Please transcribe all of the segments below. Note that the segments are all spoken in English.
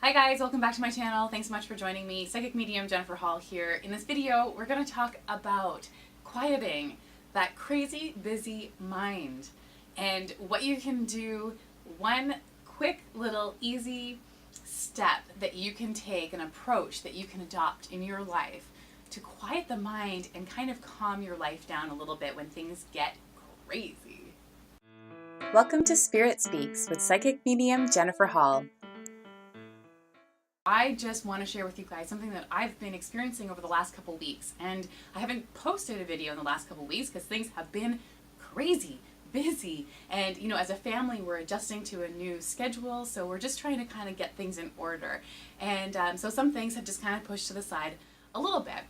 Hi guys, welcome back to my channel. Thanks so much for joining me. Psychic medium Jennifer Hall here. In this video, we're going to talk about quieting that crazy, busy mind and what you can do. One quick little easy step that you can take, an approach that you can adopt in your life to quiet the mind and kind of calm your life down a little bit when things get crazy. Welcome to Spirit Speaks with Psychic medium Jennifer Hall. I just want to share with you guys something that I've been experiencing over the last couple weeks, and I haven't posted a video in the last couple weeks because things have been crazy, busy, and as a family we're adjusting to a new schedule, so we're just trying to kind of get things in order, and so some things have just kind of pushed to the side a little bit.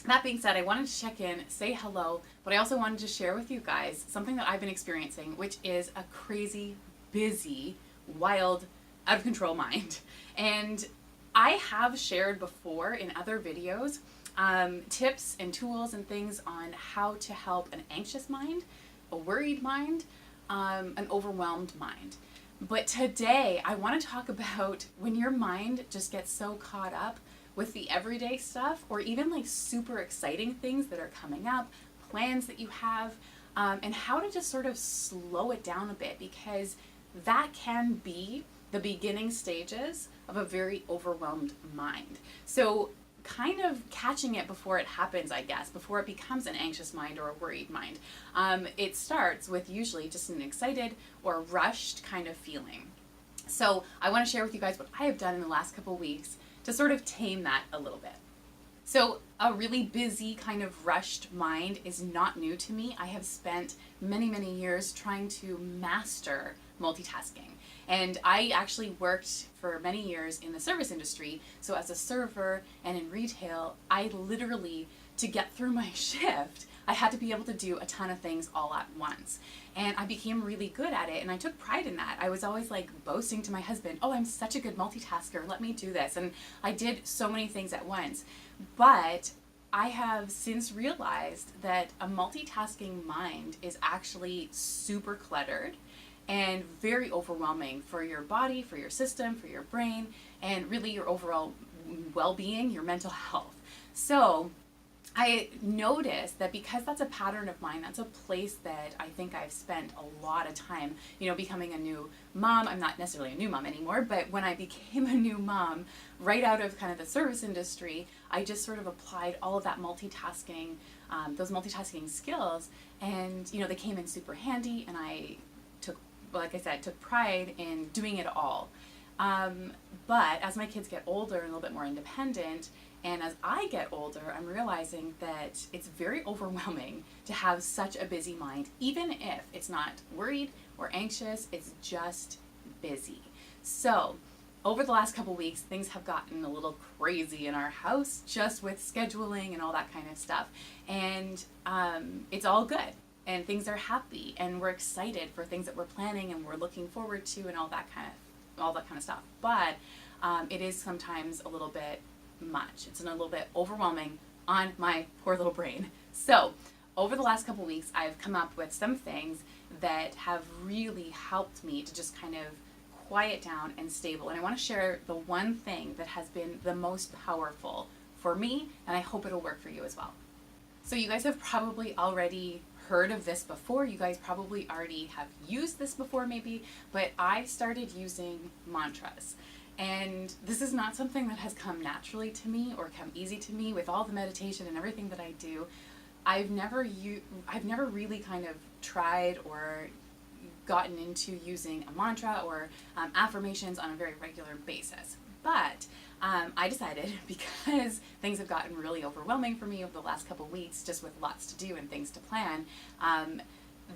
That being said, I wanted to check in, say hello, but I also wanted to share with you guys something that I've been experiencing, which is a crazy, busy, wild, out of control mind. And I have shared before in other videos tips and tools and things on how to help an anxious mind, a worried mind, an overwhelmed mind. But today I want to talk about when your mind just gets so caught up with the everyday stuff, or even like super exciting things that are coming up, plans that you have, and how to just sort of slow it down a bit, because that can be the beginning stages of a very overwhelmed mind. So kind of catching it before it happens, I guess, before it becomes an anxious mind or a worried mind. It starts with usually just an excited or rushed kind of feeling. So I want to share with you guys what I have done in the last couple weeks to sort of tame that a little bit. So a really busy kind of rushed mind is not new to me. I have spent many, many years trying to master multitasking. And I actually worked for many years in the service industry. So as a server and in retail, I literally, to get through my shift, I had to be able to do a ton of things all at once. And I became really good at it, and I took pride in that. I was always like boasting to my husband, oh, I'm such a good multitasker, let me do this. And I did so many things at once. But I have since realized that a multitasking mind is actually super cluttered and very overwhelming for your body, for your system, for your brain, and really your overall well-being, your mental health. So I noticed that because that's a pattern of mine, that's a place that I think I've spent a lot of time, becoming a new mom. I'm not necessarily a new mom anymore, but when I became a new mom, right out of kind of the service industry, I just sort of applied all of that multitasking, those multitasking skills, and, they came in super handy, and I like I said, took pride in doing it all. But as my kids get older and a little bit more independent, and as I get older, I'm realizing that it's very overwhelming to have such a busy mind, even if it's not worried or anxious, it's just busy. So over the last couple weeks, things have gotten a little crazy in our house, just with scheduling and all that kind of stuff. And it's all good. And things are happy, and we're excited for things that we're planning and we're looking forward to, and all that kind of stuff. But it is sometimes a little bit much. It's a little bit overwhelming on my poor little brain. So over the last couple weeks, I've come up with some things that have really helped me to just kind of quiet down and stable. And I want to share the one thing that has been the most powerful for me, and I hope it'll work for you as well. So you guys have probably already heard of this before. You guys probably already have used this before maybe, but I started using mantras. And this is not something that has come naturally to me or come easy to me with all the meditation and everything that I do. I've never really kind of tried or gotten into using a mantra or affirmations on a very regular basis. But I decided, because things have gotten really overwhelming for me over the last couple weeks, just with lots to do and things to plan,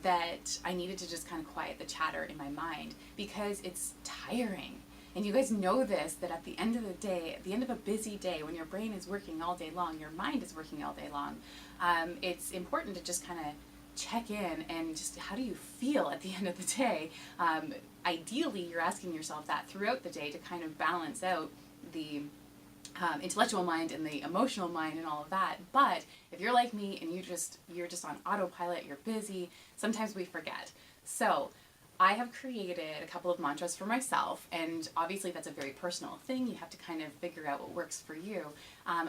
that I needed to just kind of quiet the chatter in my mind, because it's tiring. And you guys know this, that at the end of the day, at the end of a busy day, when your brain is working all day long, your mind is working all day long, it's important to just kind of check in and just, how do you feel at the end of the day? Ideally, you're asking yourself that throughout the day to kind of balance out the intellectual mind and the emotional mind and all of that. But if you're like me and you're just on autopilot, you're busy, sometimes we forget. So I have created a couple of mantras for myself, and obviously that's a very personal thing. You have to kind of figure out what works for you,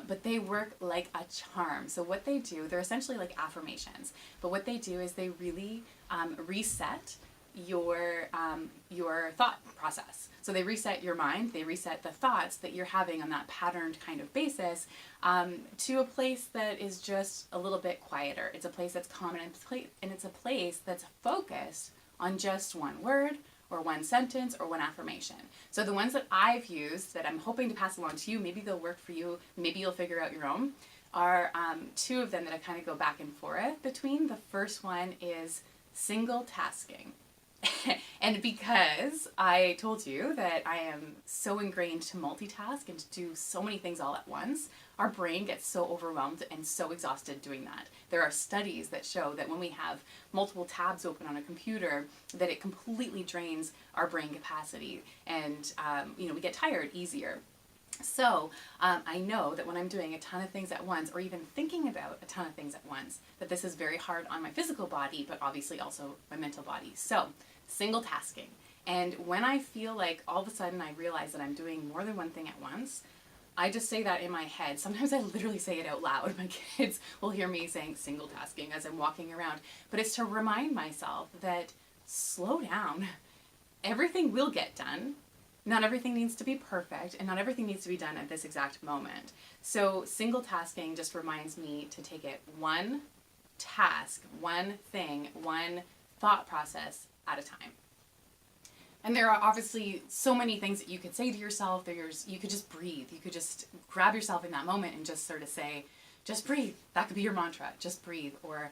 but they work like a charm. So what they do, they're essentially like affirmations, but what they do is they really reset your thought process. So they reset your mind, they reset the thoughts that you're having on that patterned kind of basis to a place that is just a little bit quieter. It's a place that's calm, and it's a place that's focused on just one word or one sentence or one affirmation. So the ones that I've used that I'm hoping to pass along to you, maybe they'll work for you, maybe you'll figure out your own, are two of them that I kind of go back and forth between. The first one is single tasking. And because I told you that I am so ingrained to multitask and to do so many things all at once, our brain gets so overwhelmed and so exhausted doing that. There are studies that show that when we have multiple tabs open on a computer, that it completely drains our brain capacity, and we get tired easier. So I know that when I'm doing a ton of things at once, or even thinking about a ton of things at once, that this is very hard on my physical body, but obviously also my mental body. So single tasking. And when I feel like all of a sudden I realize that I'm doing more than one thing at once, I just say that in my head. Sometimes I literally say it out loud. My kids will hear me saying single tasking as I'm walking around. But it's to remind myself that slow down. Everything will get done. Not everything needs to be perfect, and not everything needs to be done at this exact moment. So single tasking just reminds me to take it one task, one thing, one thought process at a time. And there are obviously so many things that you could say to yourself. You could just breathe. You could just grab yourself in that moment and just sort of say, just breathe. That could be your mantra, just breathe, or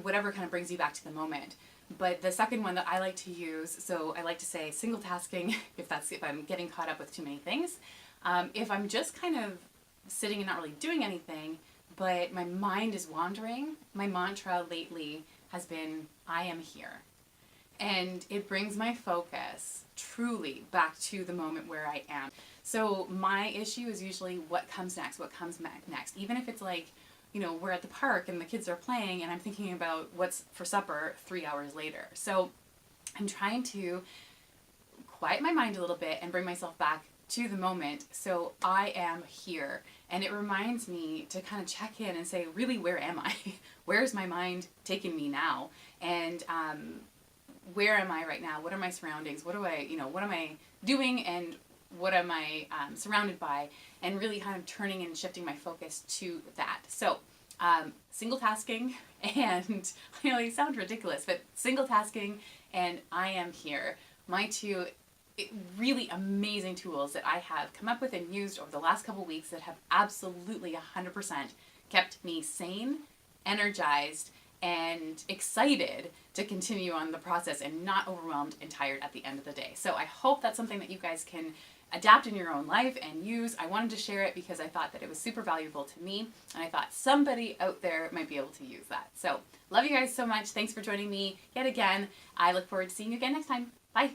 whatever kind of brings you back to the moment. But the second one that I like to use, so I like to say single tasking if I'm getting caught up with too many things. If I'm just kind of sitting and not really doing anything, but my mind is wandering, my mantra lately has been, I am here. And it brings my focus truly back to the moment where I am. So my issue is usually what comes next. Even if it's like, we're at the park and the kids are playing and I'm thinking about what's for supper 3 hours later. So I'm trying to quiet my mind a little bit and bring myself back to the moment. So I am here. And it reminds me to kind of check in and say, really, where am I? Where's my mind taking me now? And where am I right now? What are my surroundings? What am I doing, and what am I surrounded by? And really kind of turning and shifting my focus to that. So single tasking, and I know it sounds ridiculous, but single tasking and I am here, my two really amazing tools that I have come up with and used over the last couple weeks that have absolutely 100% kept me sane, energized, and excited to continue on the process and not overwhelmed and tired at the end of the day. So I hope that's something that you guys can adapt in your own life and use. I wanted to share it because I thought that it was super valuable to me, and I thought somebody out there might be able to use that. So love you guys so much. Thanks for joining me yet again. I look forward to seeing you again next time. Bye.